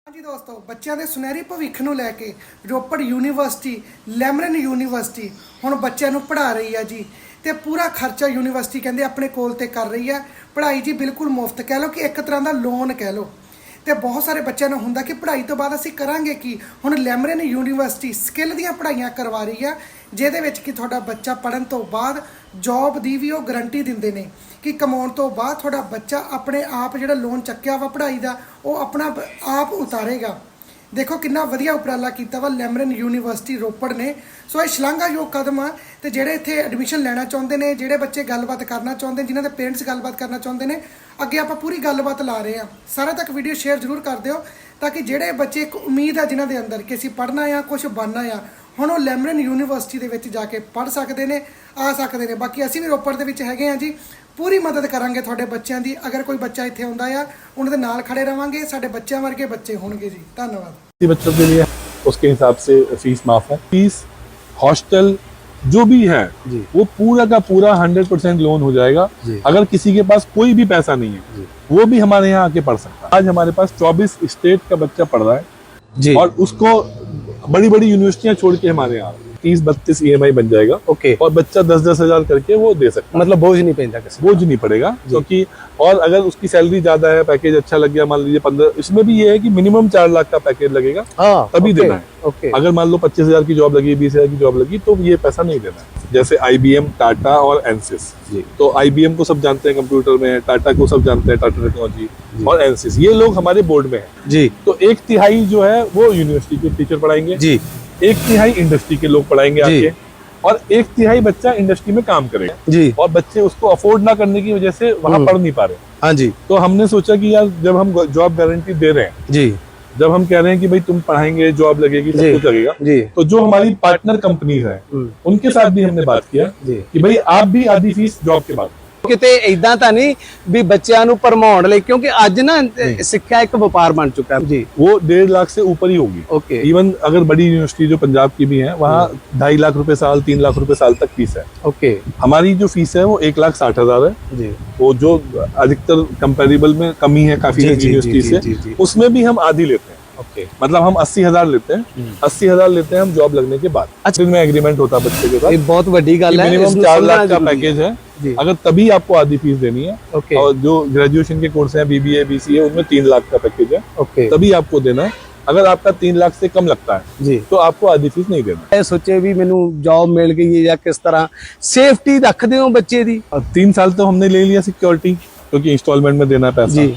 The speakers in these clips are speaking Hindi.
हाँ जी दोस्तों, बच्चों के सुनहरी भविख नूं लैके रोपड़ यूनीवर्सिटी लैमरन यूनीवर्सिटी हुण बच्चों नूं पढ़ा रही है जी। तो पूरा खर्चा यूनीवर्सिटी कहते अपने कोल ते कर रही है। पढ़ाई जी बिल्कुल मुफ्त कह लो कि एक तरह का लोन कह लो। तो बहुत सारे बच्चों ने होंदा कि पढ़ाई तो बाद असीं करांगे की। हुण लैमरन यूनीवर्सिटी स्किल दीयां पढ़ाइयां करवा रही है, जिहदे विच कि तुहाडा बच्चा पढ़न तो बाद जॉब की भी वो गारंटी दिंदे ने कि कमाउण तो बाद तुहाडा बच्चा अपने आप जिहड़ा लोन चक्किया वा पढ़ाई का वो अपना आप उतारेगा। देखो कितना वधिया उपराला किया वा लैमरन यूनीवर्सिटी रोपड़ ने। सो ये शलाघायोग कदम आ। तो जेडे इत्थे एडमिशन लेना चाहते हैं, जेडे बच्चे गलबात करना चाहते हैं, जिन्होंने पेरेंट्स गलबात करना चाहते हैं, अगे आप पूरी गलबात ला रहे हैं। सारा तक वीडियो शेयर जरूर कर दिओ ताकि जेडे बच्चे एक उम्मीद है जिन्होंने अंदर कि असीं पढ़ना आ कुछ बनना आ, हुण वो लैमरन यूनीवर्सिटी दे विच जाके पढ़ सकते हैं, आ सकते हैं। बाकी असीं भी रोपड़ दे विच हैगे आ जी, पूरी मदद करांगे तुहाडे बच्चों की। अगर कोई बच्चा इत्थे आउंदा आ उन्हां दे नाल खड़े रहांगे, साडे बच्चों वर्गे बच्चे होणगे जी। धन्यवाद। बच्चों के लिए उसके हिसाब से फीस माफ है। फीस हॉस्टल जो भी है वो पूरा का पूरा 100% लोन हो जाएगा। अगर किसी के पास कोई भी पैसा नहीं है वो भी हमारे यहाँ आके पढ़ सकता है। आज हमारे पास 24 स्टेट का बच्चा पढ़ रहा है और उसको बड़ी बड़ी यूनिवर्सिटियां छोड़ के हमारे यहाँ 30-32 EMI बन जाएगा। ओके। और बच्चा 10-10 हजार करके वो दे सकता है। मतलब बोझ नहीं पैदा, बोझ नहीं पड़ेगा क्योंकि और अगर उसकी सैलरी ज्यादा है, पैकेज अच्छा लग गया, मान लीजिए 15, इसमें भी ये है कि मिनिमम 4 लाख का पैकेज लगेगा तभी देना है। ओके। अगर मान लो 25,000 की जॉब लगी, 20,000 की जॉब लगी तो ये पैसा नहीं देना है। जैसे IBM, टाटा और एनसिस। तो IBM को सब जानते हैं कंप्यूटर में, टाटा को सब जानते हैं टाटा टेक्नोलॉजी, और एनसिस ये लोग हमारे बोर्ड में है जी। तो 1/3 जो है वो यूनिवर्सिटी के टीचर पढ़ाएंगे जी, 1/3 इंडस्ट्री के लोग पढ़ाएंगे आके, और 1/3 बच्चा इंडस्ट्री में काम करेगा जी। और बच्चे उसको अफोर्ड ना करने की वजह से वहां पढ़ नहीं पा रहे। हाँ जी। तो हमने सोचा कि यार जब हम जॉब गारंटी दे रहे हैं जी, जब हम कह रहे हैं कि भाई तुम पढ़ाएंगे, जॉब लगेगी, सब कुछ लगेगा जी, तो जो हमारी पार्टनर कंपनीज है उनके साथ भी हमने बात किया कि भाई आप भी आधी फीस जॉब के बाद किते इदां तां नहीं भी बच्चों नूं भरमाउण लई, क्योंकि अज ना सिक्ख्या एक व्यापार बन चुका है जी। वो 1.5 लाख से ऊपर ही होगी। ओके। इवन अगर बड़ी यूनिवर्सिटी जो पंजाब की भी है वहाँ 2.5 लाख रुपए साल, 3 लाख रुपए साल तक फीस है। ओके। हमारी जो फीस है वो 1,60,000 है जी। वो जो अधिकतर कंपेरेबल में कमी है काफी यूनिवर्सिटी से, उसमें भी हम आधी लेते हैं। ओके। मतलब हम 80,000 लेते हैं, 80,000 लेते हैं हम जॉब लगने के बाद। अच्छा। में एग्रीमेंट होता है बच्चे के साथ। बहुत बड़ी गल है। मिनिमम 4 लाख का पैकेज है, अगर तभी आपको आधी फीस देनी है। ओके। और जो ग्रेजुएशन के कोर्स हैं BBA BCA उनमें 3 लाख का पैकेज है। ओके। तभी आपको देना है। अगर आपका 3 लाख से कम लगता है जी तो आपको आधी फीस नहीं देना है। सोचे भी मैनू जॉब मिल गई है या किस तरह सेफ्टी रखते हो बच्चे दी। 3 साल तो हमने ले लिया सिक्योरिटी, क्योंकि इंस्टॉलमेंट में देना पैसा जी।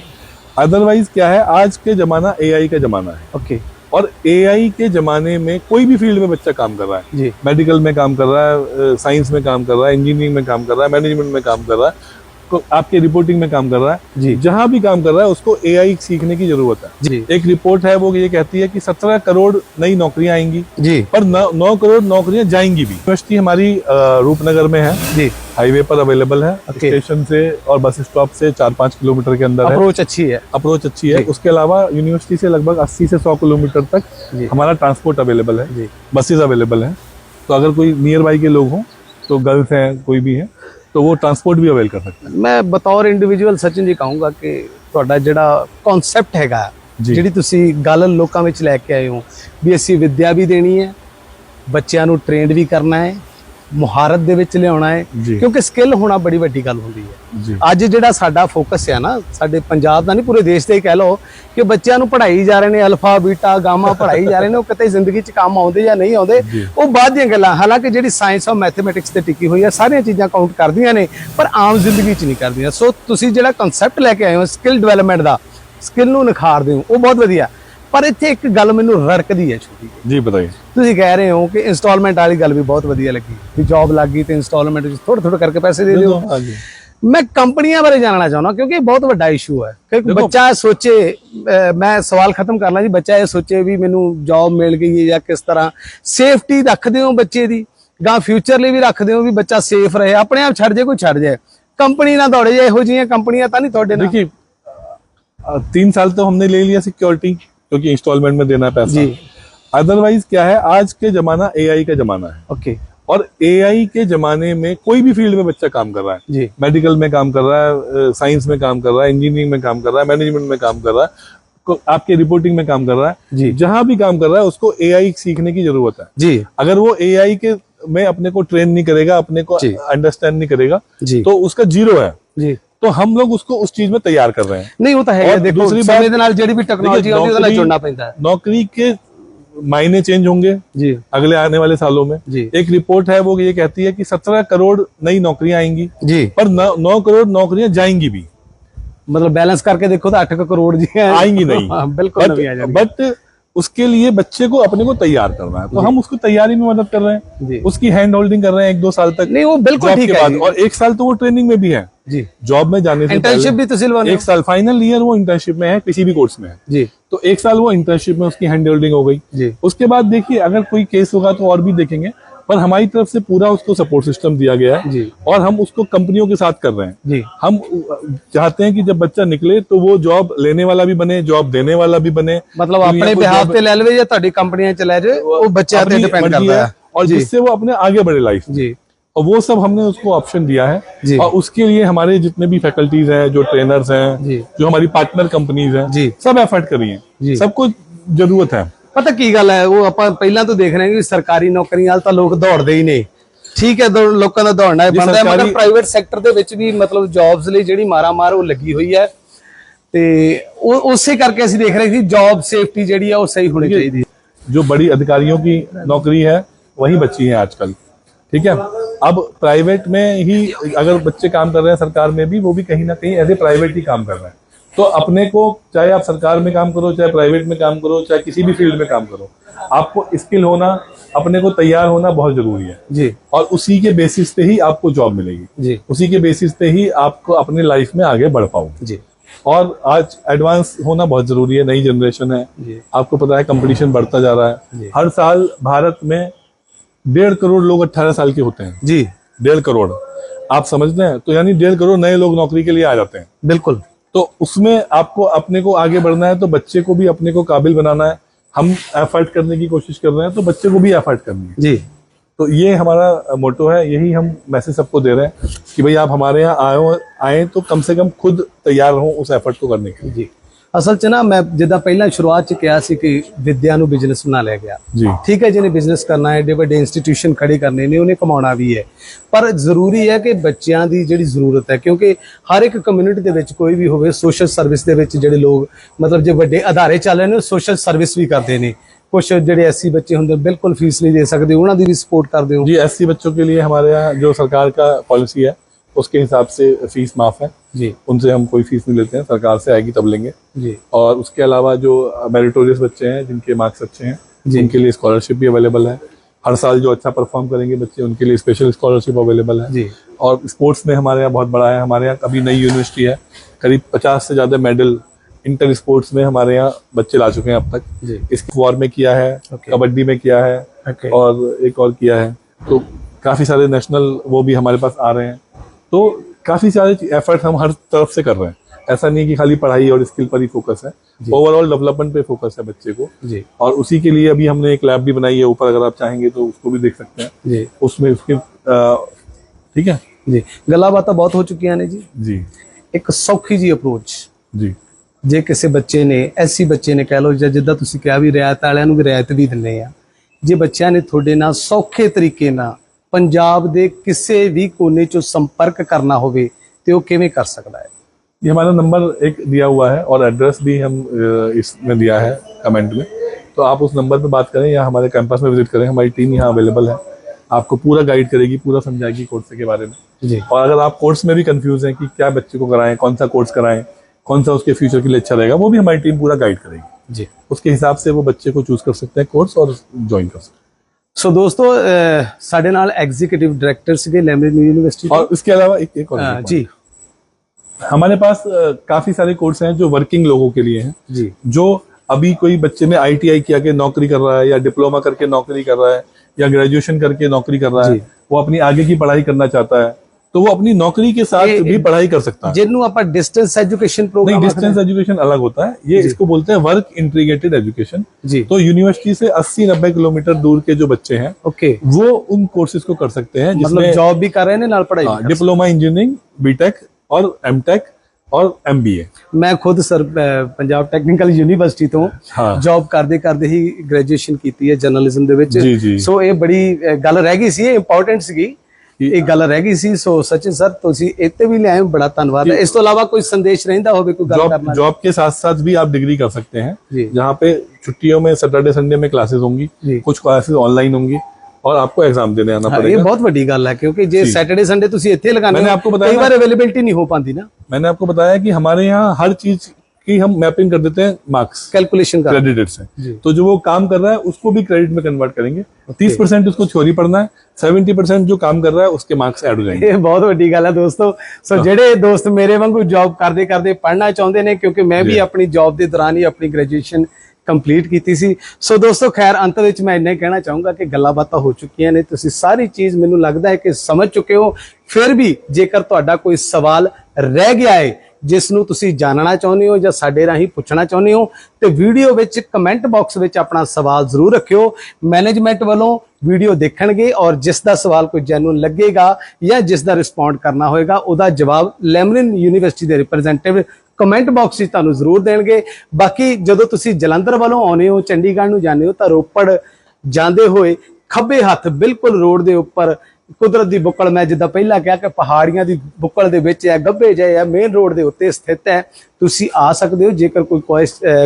अदरवाइज क्या है, आज के जमाना AI का जमाना है। ओके। और AI के जमाने में कोई भी फील्ड में बच्चा काम कर रहा है जी, मेडिकल में काम कर रहा है, साइंस में काम कर रहा है, इंजीनियरिंग में काम कर रहा है, मैनेजमेंट में काम कर रहा है, आपके रिपोर्टिंग में काम कर रहा है जी, जहां भी काम कर रहा है उसको AI सीखने की जरूरत है जी। एक रिपोर्ट है वो ये कहती है कि 17 करोड़ नई नौकरियां आएंगी जी, पर 9 करोड़ नौकरियां जाएंगी भी। यूनिवर्सिटी हमारी रूपनगर में है जी, हाईवे पर अवेलेबल है, स्टेशन से और बस स्टॉप से 4-5 किलोमीटर के अंदर है। अप्रोच अच्छी है। उसके अलावा यूनिवर्सिटी से लगभग 80 से 100 किलोमीटर तक हमारा ट्रांसपोर्ट अवेलेबल है, बसेज अवेलेबल है। तो अगर कोई नियर बाई के लोग हों, तो गर्ल्स हैं, कोई भी है, तो वो ट्रांसपोर्ट भी अवेल कर सकते हैं। मैं बतौर इंडिविजुअल सचिन जी कहूँगा कि ਤੁਹਾਡਾ ਜਿਹੜਾ ਕਨਸੈਪਟ ਹੈਗਾ ਜਿਹੜੀ ਤੁਸੀਂ ਗੱਲ ਲੋਕਾਂ ਵਿੱਚ ਲੈ ਕੇ ਆਏ ਹੋ ਵੀ ਅਸੀਂ ਵਿੱਦਿਆ ਵੀ ਦੇਣੀ ਹੈ, ਬੱਚਿਆਂ ਨੂੰ ਟ੍ਰੇਨਡ ਵੀ ਕਰਨਾ ਹੈ, ਮੁਹਾਰਤ ਦੇ ਵਿੱਚ ਲਿਆਉਣਾ ਹੈ, ਕਿਉਂਕਿ ਸਕਿੱਲ ਹੋਣਾ ਬੜੀ ਵੱਡੀ ਗੱਲ ਹੁੰਦੀ ਹੈ। ਅੱਜ ਜਿਹੜਾ ਸਾਡਾ ਫੋਕਸ ਹੈ ਨਾ, ਸਾਡੇ ਪੰਜਾਬ ਦਾ ਨਹੀਂ ਪੂਰੇ ਦੇਸ਼ ਦਾ ਹੀ ਕਹਿ ਲਓ ਕਿ ਬੱਚਿਆਂ ਨੂੰ ਪੜ੍ਹਾਈ ਜਾ ਰਹੇ ਨੇ, ਅਲਫਾ ਬੀਟਾ ਗਾਮਾ ਪੜ੍ਹਾਈ ਜਾ ਰਹੇ ਨੇ, ਉਹ ਕਿਤੇ ਜ਼ਿੰਦਗੀ 'ਚ ਕੰਮ ਆਉਂਦੇ ਜਾਂ ਨਹੀਂ ਆਉਂਦੇ ਉਹ ਬਾਅਦ ਦੀਆਂ ਗੱਲਾਂ। ਹਾਲਾਂਕਿ ਜਿਹੜੀ ਸਾਇੰਸ ਔਰ ਮੈਥਮੈਟਿਕਸ ਤੇ ਟਿਕੀ ਹੋਈ ਹੈ ਸਾਰੀਆਂ ਚੀਜ਼ਾਂ ਕਾਊਂਟ ਕਰਦੀਆਂ ਨੇ, ਪਰ ਆਮ ਜ਼ਿੰਦਗੀ 'ਚ ਨਹੀਂ ਕਰਦੀਆਂ। ਸੋ ਤੁਸੀਂ ਜਿਹੜਾ ਕਨਸੈਪਟ ਲੈ ਕੇ ਆਏ ਹੋ ਸਕਿੱਲ ਡਿਵੈਲਪਮੈਂਟ ਦਾ, ਸਕਿੱਲ ਨੂੰ ਨਿਖਾਰਦੇ ਹੋ, ਉਹ ਬਹੁਤ ਵਧੀਆ। पर इत्थे एक गल मैनूं रड़कदी है छोटी जी, बताइए। तुसीं कह रहे हो कि इंस्टॉलमेंट वाली गल भी बहुत वधिया लगी भी जॉब लग गई तो इंस्टॉलमेंट थोड़े थोड़े करके पैसे दे दो। मैं कंपनियां बारे जानना चाहना क्योंकि बहुत बड़ा इशू है कि बच्चा सोचे, मैं सवाल खत्म करना जी, बच्चा ये सोचे भी मैनूं जॉब मिल गई है या किस तरह सेफ्टी रखते हो बच्चे दी, गां फ्यूचर लिए भी रखते हो भी बच्चा सेफ रहे, अपने आप छड़ जाए कोई छड़ जाए, कंपनी ना दौड़े जाए, इहो जिहियां कंपनियां तां नहीं तुहाडे नाल। देखिए 3 साल तो हमने ले लिया सिक्योरिटी, क्योंकि इंस्टॉलमेंट में देना पैसा जी। अदरवाइज क्या है, आज के जमाना AI का जमाना है। ओके। और AI के जमाने में कोई भी फील्ड में बच्चा काम कर रहा है जी, मेडिकल में काम कर रहा है, साइंस में काम कर रहा है, इंजीनियरिंग में काम कर रहा है, मैनेजमेंट में काम कर रहा है, आपके रिपोर्टिंग में काम कर रहा जी। है, जहां भी काम कर रहा है उसको एआई सीखने की जरूरत है जी अगर वो एआई के में अपने को ट्रेन नहीं करेगा, अपने को जी। अंडरस्टैंड नहीं करेगा जी। तो उसका जीरो है। जी तो हम लोग उसको उस चीज में तैयार कर रहे हैं। नहीं होता है, और देखो दूसरी समय बात, ਦੇ ਨਾਲ ਜਿਹੜੀ ਵੀ ਟੈਕਨੋਲੋਜੀ ਆਉਂਦੀ ਉਹਦੇ ਨਾਲ ਜੁੜਨਾ ਪੈਂਦਾ ਹੈ। नौकरी के मायने चेंज होंगे जी अगले आने वाले सालों में। जी एक रिपोर्ट है वो ये कहती है कि 17 करोड़ नई नौकरियां आएंगी, जी पर 9 करोड़ नौकरियां जाएंगी भी, मतलब बैलेंस करके देखो तो 8 करोड़ जी हैं। आएंगी नहीं। हाँ, बिल्कुल नहीं आ जाएंगी। बट उसके लिए बच्चे को अपने को तैयार करना है, तो हम उसको तैयारी में मदद कर रहे जी। हैं, उसकी हैंड होल्डिंग कर रहे हैं 1-2 साल तक। नहीं वो बिल्कुल जॉब ठीक के है बाद, जी। और 1 साल तो वो ट्रेनिंग में भी है, जी जॉब में जाने से इंटर्नशिप भी तो सिलवानी 1 साल फाइनल ईयर वो इंटर्नशिप में है, किसी भी कोर्स में है, जी तो 1 साल वो इंटर्नशिप में उसकी हैंड होल्डिंग हो गई। जी उसके बाद देखिए अगर कोई केस होगा तो और भी देखेंगे, पर हमारी तरफ से पूरा उसको सपोर्ट सिस्टम दिया गया है जी और हम उसको कंपनियों के साथ कर रहे हैं। जी हम चाहते हैं कि जब बच्चा निकले तो वो जॉब लेने वाला भी बने, जॉब देने वाला भी बने, मतलब दुनिया अपने को बिहाफ job- पे ले लवे या ਤੁਹਾਡੀ ਕੰਪਨੀਆਂ ਚ ਲੈ ਜਾਏ ਉਹ ਬੱਚਿਆਂ ਤੇ अपनी डिपेंड मर्जी करता है, है। और जी जिससे वो अपने आगे बढ़े लाइफ में। जी और वो सब हमने उसको ऑप्शन दिया है जी। और उसके लिए हमारे जितने भी फैकल्टीज हैं, जो ट्रेनर्स हैं, जी। जो हमारी पार्टनर कंपनीज हैं, जी। सब एफर्ट करी हैं, जी। सबको जरूरत है। ਪਤਾ ਕੀ ਗੱਲ ਹੈ, ਉਹ ਆਪਾਂ ਪਹਿਲਾਂ ਤੋਂ ਦੇਖ ਰਹੇ ਹਾਂ ਕਿ ਸਰਕਾਰੀ ਨੌਕਰੀਆਂ ਵਾਲ ਤਾਂ ਲੋਕ ਦੌੜਦੇ ਹੀ ਨੇ। ਠੀਕ ਹੈ, ਲੋਕਾਂ ਦਾ ਦੌੜਨਾ ਜੀ, ਬਣਦਾ ਹੈ, ਮਗਰ ਸਰਕਾਰੀ- ਪ੍ਰਾਈਵੇਟ ਸੈਕਟਰ ਦੇ ਵਿੱਚ ਵੀ ਮਤਲਬ ਜੌਬਸ ਲਈ ਜਿਹੜੀ ਮਾਰਾਮਾਰ ਉਹ ਲੱਗੀ ਹੋਈ ਹੈ ਤੇ ਉਹ ਉਸੇ ਕਰਕੇ ਅਸੀਂ ਦੇਖ ਰਹੇ ਕਿ ਜੌਬ ਸੇਫਟੀ ਜਿਹੜੀ ਹੈ ਉਹ ਸਹੀ ਹੋਣੀ ਚਾਹੀਦੀ ਹੈ। जो बड़ी अधिकारियों की नौकरी है वही बची है आजकल, ठीक है। अब प्राइवेट में ही अगर बच्चे काम कर रहे हैं सरकार में भी, वो भी कहीं ना कहीं ऐसे प्राइवेट ही काम कर रहे हैं। तो अपने को चाहे आप सरकार में काम करो, चाहे प्राइवेट में काम करो, चाहे किसी भी फील्ड में काम करो, आपको स्किल होना, अपने को तैयार होना बहुत जरूरी है। जी और उसी के बेसिस पे ही आपको जॉब मिलेगी, जी उसी के बेसिस पे ही आपको अपने लाइफ में आगे बढ़ पाओगे। जी और आज एडवांस होना बहुत जरूरी है, नई जनरेशन है, जी आपको पता है कंपटीशन बढ़ता जा रहा जी। है। हर साल भारत में 1.5 करोड़ लोग 18 साल के होते हैं, जी 1.5 करोड़, आप समझते हैं, तो यानी 1.5 करोड़ नए लोग नौकरी के लिए आ जाते हैं। बिल्कुल तो उसमें आपको अपने को आगे बढ़ना है, तो बच्चे को भी अपने को काबिल बनाना है। हम एफर्ट करने की कोशिश कर रहे हैं, तो बच्चे को भी एफर्ट करनी है। जी तो ये हमारा मोटो है, यही हम मैसेज सबको दे रहे हैं कि भाई आप हमारे यहाँ आए तो कम से कम खुद तैयार हो उस एफर्ट को करने के लिए। जी ਅਸਲ ਚ ਨਾ ਮੈਂ ਜਿੱਦਾਂ ਪਹਿਲਾਂ ਸ਼ੁਰੂਆਤ ਚ ਕਿਹਾ ਸੀ ਕਿ ਵਿਦਿਆ ਨੂੰ ਬਿਜ਼ਨਸ ਬਣਾ ਲਿਆ ਗਿਆ। जी ਠੀਕ ਹੈ, ਜਿਹਨੇ ਬਿਜ਼ਨਸ ਕਰਨਾ ਹੈ, ਏਡੇ ਵੱਡੇ ਇੰਸਟੀਟਿਊਸ਼ਨ ਖੜੇ ਕਰਨੇ ਨੇ, ਉਹਨੇ ਕਮਾਉਣਾ ਵੀ ਹੈ, ਪਰ ਜ਼ਰੂਰੀ ਹੈ ਕਿ ਬੱਚਿਆਂ ਦੀ ਜਿਹੜੀ ਜ਼ਰੂਰਤ ਹੈ, ਕਿਉਂਕਿ ਹਰ ਇੱਕ ਕਮਿਊਨਿਟੀ ਦੇ ਵਿੱਚ ਕੋਈ ਵੀ ਹੋਵੇ, ਸੋਸ਼ਲ ਸਰਵਿਸ ਦੇ ਵਿੱਚ ਜਿਹੜੇ ਲੋਕ ਮਤਲਬ ਜੇ ਵੱਡੇ ਅਦਾਰੇ ਚੱਲ ਰਹੇ ਨੇ, ਸੋਸ਼ਲ ਸਰਵਿਸ ਵੀ ਕਰਦੇ ਨੇ। ਕੁਛ ਜਿਹੜੇ ਐਸਸੀ ਬੱਚੇ ਹੁੰਦੇ ਬਿਲਕੁਲ ਫੀਸ ਨਹੀਂ ਦੇ ਸਕਦੇ, ਉਹਨਾਂ ਦੀ ਵੀ ਸਪੋर्ट ਕਰਦੇ ਹੋ। जी, SC बच्चों के लिए हमारे यहाँ जो सरकार का पॉलिसी है उसके हिसाब से फीस माफ है, जी उनसे हम कोई फीस नहीं लेते हैं, सरकार से आएगी तब लेंगे। जी और उसके अलावा जो मेरिटोरियस बच्चे हैं, जिनके मार्क्स अच्छे हैं, जी। उनके लिए स्कॉलरशिप भी अवेलेबल है। हर साल जो अच्छा परफॉर्म करेंगे बच्चे, उनके लिए स्पेशल स्कॉलरशिप अवेलेबल है। जी और स्पोर्ट्स में हमारे यहाँ बहुत बड़ा है, हमारे यहाँ अभी नई यूनिवर्सिटी है, करीब 50 से ज़्यादा मेडल इंटर स्पोर्ट्स में हमारे यहाँ बच्चे ला चुके हैं अब तक। जी इस वॉर में किया है, Okay. कबड्डी में किया है, ओके और एक और किया है, तो काफ़ी सारे नेशनल वो भी हमारे पास आ रहे हैं। तो काफ़ी सारे एफर्ट हम हर तरफ से कर रहे हैं, ऐसा नहीं है कि खाली पढ़ाई और स्किल पर ही फोकस है, ओवरऑल डेवलपमेंट पे फोकस है बच्चे को। जी और उसी के लिए अभी हमने एक लैब भी बनाई है ऊपर, अगर आप चाहेंगे तो उसको भी देख सकते हैं। जी उसमें उसके ठीक है जी ਗੱਲਾਂ ਬਾਤਾਂ ਬਹੁਤ ਹੋ ਚੁੱਕੀਆਂ ਨੇ ਜੀ। जी ਇੱਕ ਸੌਖੀ ਜੀ ਅਪਰੋਚ, जी ਜੇ ਕਿਸੇ ਬੱਚੇ ਨੇ, ਐਸੀ ਬੱਚੇ ਨੇ ਕਹਿ ਲਓ, ਜਾਂ ਜਿੱਦਾਂ ਤੁਸੀਂ ਕਿਹਾ ਵੀ ਰਿਆਇਤ ਵਾਲਿਆਂ ਨੂੰ ਵੀ ਰਿਆਇਤ ਵੀ ਦਿੰਦੇ ਆ, ਜੇ ਬੱਚਿਆਂ ਨੇ ਤੁਹਾਡੇ ਨਾਲ ਸੌਖੇ ਤਰੀਕੇ ਨਾਲ ਪੰਜਾਬ ਦੇ ਕਿਸੇ ਵੀ ਕੋਨੇ ਚੋਂ ਸੰਪਰਕ ਕਰਨਾ ਹੋਵੇ ਤੇ ਉਹ ਕਿਵੇਂ ਕਰ ਸਕਦਾ ਹੈ? ये हमारा नंबर एक दिया हुआ है और एड्रेस भी हम इसमें दिया है कमेंट में, तो आप उस नंबर पे बात करें या हमारे कैंपस में विजिट करें, हमारी टीम यहाँ अवेलेबल है, आपको पूरा गाइड करेगी, पूरा समझाएगी कोर्स के बारे में। जी और अगर आप कोर्स में भी कंफ्यूज हैं कि क्या बच्चे को कराएं, कौन सा कोर्स कराएं, कौन सा उसके फ्यूचर के लिए अच्छा रहेगा, वो भी हमारी टीम पूरा गाइड करेगी। जी उसके हिसाब से वो बच्चे को चूज कर सकते हैं कोर्स और ज्वाइन कर सकते ਸੋ ਦੋਸਤੋ ਸਾਡੇ ਨਾਲ ਐਗਜ਼ੀਕਿਊਟਿਵ ਡਾਇਰੈਕਟਰ ਸੀਗੇ ਲੈਮਰਿਨ ਯੂਨੀਵਰਸਿਟੀ हैं। और इसके अलावा एक और point। जी हमारे पास काफी सारे कोर्स हैं जो वर्किंग लोगों के लिए हैं, जी जो अभी कोई बच्चे ने ITI किया के नौकरी कर रहा है, या डिप्लोमा करके नौकरी कर रहा है, या ग्रेजुएशन करके नौकरी कर रहा है, जी। वो अपनी आगे की पढ़ाई करना चाहता है, तो वो अपनी नौकरी के साथ भी पढ़ाई कर सकता है। ਜਿਹਨੂੰ ਆਪਾਂ ਡਿਸਟੈਂਸ ਐਜੂਕੇਸ਼ਨ नहीं, ਪ੍ਰੋਗਰਾਮ डिस्टेंस एजुकेशन अलग होता है, ये इसको बोलते हैं वर्क इंटीग्रेटेड एजुकेशन। जी तो यूनिवर्सिटी से 80-90 किलोमीटर दूर के जो बच्चे हैं ओके, वो उन कोर्सेज को कर सकते हैं, मतलब जिसमें जॉब भी कर रहे हैं ਨਾਲ ਪੜ੍ਹਾਈ ਵੀ ਕਰ डिप्लोमा इंजीनियरिंग, बीटेक और एमटेक और MBA। ਮੈਂ ਖੁਦ ਸਰ ਪੰਜਾਬ ਟੈਕਨੀਕਲ ਯੂਨੀਵਰਸਿਟੀ ਤੋਂ ਹਾਂ। ਜੌਬ ਕਰਦੇ ਕਰਦੇ ਹੀ ਗ੍ਰੈਜੂਏਸ਼ਨ ਕੀਤੀ ਹੈ ਜਰਨਲਿਜ਼ਮ ਦੇ ਵਿੱਚ। ਜੀ, ਜੀ। ਸੋ ਇਹ ਬੜੀ ਗੱਲ ਰਹਿ ਗਈ ਸੀ, ਇਹ ਇੰਪੋਰਟੈਂਟ ਸੀਗੀ, ਇਹ ਗੱਲ ਰਹਿ ਗਈ ਸੀ। ਸੋ सचिन सर ਤੁਸੀਂ ਇੱਥੇ ਵੀ ਲਿਆਏ, ਬੜਾ ਧੰਨਵਾਦ ਹੈ। ਇਸ ਤੋਂ ਇਲਾਵਾ ਕੋਈ ਸੰਦੇਸ਼ ਰਹਿੰਦਾ ਹੋਵੇ, ਕੋਈ ਗੱਲ ਕਰਨਾ? जॉब के साथ साथ भी आप डिग्री कर सकते हैं, जी। जहाँ पे छुट्टियों में सैटरडे संडे में क्लासेस होंगी, जी। कुछ क्लासेस ऑनलाइन होंगी और आपको एग्जाम देने आना हाँ, ये पड़ेगा। बहुत बड़ी गल है, क्योंकि जे सैटरडे संडे ਤੁਸੀਂ ਇੱਥੇ ਲਗਾਉਂਦੇ मैंने ਹੋ, आपको बताया कई ना- बार अवेलेबिलिटी नहीं हो पाती ना, मैंने आपको बताया कि हमारे यहाँ हर चीज की हम मैपिंग कर देते हैं मार्क्स कैलकुलेशन का। क्रेडिट से। जी। तो जो वो काम कर रहा है उसको भी क्रेडिट में कन्वर्ट करेंगे। 30% उसको थ्योरी पढ़ना है, 70% जो काम कर रहा है उसके मार्क्स ऐड हो जाएंगे। ਇਹ ਬਹੁਤ ਵੱਡੀ ਗੱਲ ਹੈ ਦੋਸਤੋ। ਸੋ ਜਿਹੜੇ ਦੋਸਤ ਮੇਰੇ ਵਾਂਗੂ ਜੌਬ ਕਰਦੇ ਕਰਦੇ ਪੜ੍ਹਨਾ ਚਾਹੁੰਦੇ ਨੇ, ਕਿਉਂਕਿ ਮੈਂ ਵੀ ਆਪਣੀ ਜੌਬ ਦੇ ਦੌਰਾਨ ਹੀ ਆਪਣੀ ਗ੍ਰੈਜੂਏਸ਼ਨ ਕੰਪਲੀਟ ਕੀਤੀ ਸੀ। ਸੋ ਦੋਸਤੋ ਖੈਰ ਅੰਤ ਵਿੱਚ ਮੈਂ ਇੰਨਾ ਹੀ ਕਹਿਣਾ ਚਾਹੂੰਗਾ ਕਿ ਗੱਲਾਂ ਬਾਤਾਂ ਹੋ ਚੁੱਕੀਆਂ ਨੇ, ਤੁਸੀਂ ਸਾਰੀ ਚੀਜ਼ ਮੈਨੂੰ ਲੱਗਦਾ ਹੈ ਕਿ ਸਮਝ ਚੁੱਕੇ ਹੋ। ਫਿਰ ਵੀ ਜੇਕਰ ਤੁਹਾਡਾ ਕੋਈ ਸਵਾਲ ਰਹਿ ਗਿਆ ਹੈ ਜਿਸ ਨੂੰ ਤੁਸੀਂ ਜਾਣਨਾ ਚਾਹੁੰਦੇ ਹੋ ਜਾਂ ਸਾਡੇ ਰਾਹੀਂ ਪੁੱਛਣਾ ਚਾਹੁੰਦੇ ਹੋ, ਤੇ ਵੀਡੀਓ ਵਿੱਚ ਕਮੈਂਟ ਬਾਕਸ ਵਿੱਚ ਆਪਣਾ ਸਵਾਲ ਜ਼ਰੂਰ ਰੱਖਿਓ। ਮੈਨੇਜਮੈਂਟ ਵੱਲੋਂ ਵੀਡੀਓ ਦੇਖਣਗੇ ਔਰ ਜਿਸ ਦਾ ਸਵਾਲ ਕੋਈ ਜੈਨੂਇਨ ਲੱਗੇਗਾ ਜਾਂ ਜਿਸ ਦਾ ਰਿਸਪੌਂਡ ਕਰਨਾ ਹੋਏਗਾ, ਉਹਦਾ ਜਵਾਬ ਲੈਮਰਿਨ ਯੂਨੀਵਰਸਿਟੀ ਦੇ ਰਿਪਰੈਜ਼ੈਂਟੇਟਿਵ ਕਮੈਂਟ ਬਾਕਸ ਵਿੱਚ ਤੁਹਾਨੂੰ ਜ਼ਰੂਰ ਦੇਣਗੇ। ਬਾਕੀ ਜਦੋਂ ਤੁਸੀਂ ਜਲੰਧਰ ਵੱਲੋਂ ਆਉਂਦੇ ਹੋ, ਚੰਡੀਗੜ੍ਹ ਨੂੰ ਜਾਂਦੇ ਹੋ, ਤਾਂ ਰੋਪੜ ਜਾਂਦੇ ਹੋਏ ਖੱਬੇ ਹੱਥ ਬਿਲਕੁਲ ਰੋਡ ਦੇ ਉੱਪਰ ਕੁਦਰਤ ਦੀ ਬੁੱਕਲ, ਮੈਂ ਜਿੱਦਾਂ ਪਹਿਲਾਂ ਕਿਹਾ ਕਿ ਪਹਾੜੀਆਂ ਦੀ ਬੁੱਕਲ ਦੇ ਵਿੱਚ ਹੈ, ਗੱਭੇ ਜਿਹੇ ਹੈ, ਮੇਨ ਰੋਡ ਦੇ ਉੱਤੇ ਸਥਿਤ ਹੈ। ਤੁਸੀਂ ਆ ਸਕਦੇ ਹੋ। ਜੇਕਰ ਕੋਈ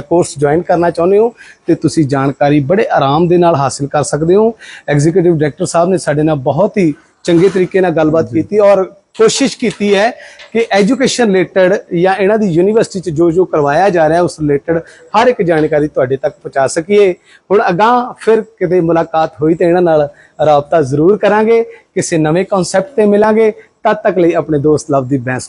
ਕੋਰਸ ਜੁਆਇਨ ਕਰਨਾ ਚਾਹੁੰਦੇ ਹੋ ਤੇ ਤੁਸੀਂ ਜਾਣਕਾਰੀ ਬੜੇ ਆਰਾਮ ਦੇ ਨਾਲ ਹਾਸਿਲ ਕਰ ਸਕਦੇ ਹੋ। ਐਗਜ਼ੀਕਿਊਟਿਵ ਡਾਇਰੈਕਟਰ ਸਾਹਿਬ ਨੇ ਸਾਡੇ ਨਾਲ ਬਹੁਤ ਹੀ ਚੰਗੇ ਤਰੀਕੇ ਨਾਲ ਗੱਲਬਾਤ ਕੀਤੀ ਔਰ ਕੋਸ਼ਿਸ਼ ਕੀਤੀ ਹੈ ਕਿ ਐਜੂਕੇਸ਼ਨ ਰਿਲੇਟਡ ਜਾਂ ਇਹਨਾਂ ਦੀ ਯੂਨੀਵਰਸਿਟੀ 'ਚ ਜੋ ਕਰਵਾਇਆ ਜਾ ਰਿਹਾ ਉਸ ਰਿਲੇਟਡ ਹਰ ਇੱਕ ਜਾਣਕਾਰੀ ਤੁਹਾਡੇ ਤੱਕ ਪਹੁੰਚਾ ਸਕੀਏ। ਹੁਣ ਅਗਾਂਹ ਫਿਰ ਕਿਤੇ ਮੁਲਾਕਾਤ ਹੋਈ ਤਾਂ ਇਹਨਾਂ ਨਾਲ ਰਾਬਤਾ ਜ਼ਰੂਰ ਕਰਾਂਗੇ, ਕਿਸੇ ਨਵੇਂ ਕਨਸੈਪਟ ਤੇ ਮਿਲਾਂਗੇ। ਤਦ ਤੱਕ ਲਈ ਆਪਣੇ ਦੋਸਤ ਲਵਦੀਪ ਬੈਂਸ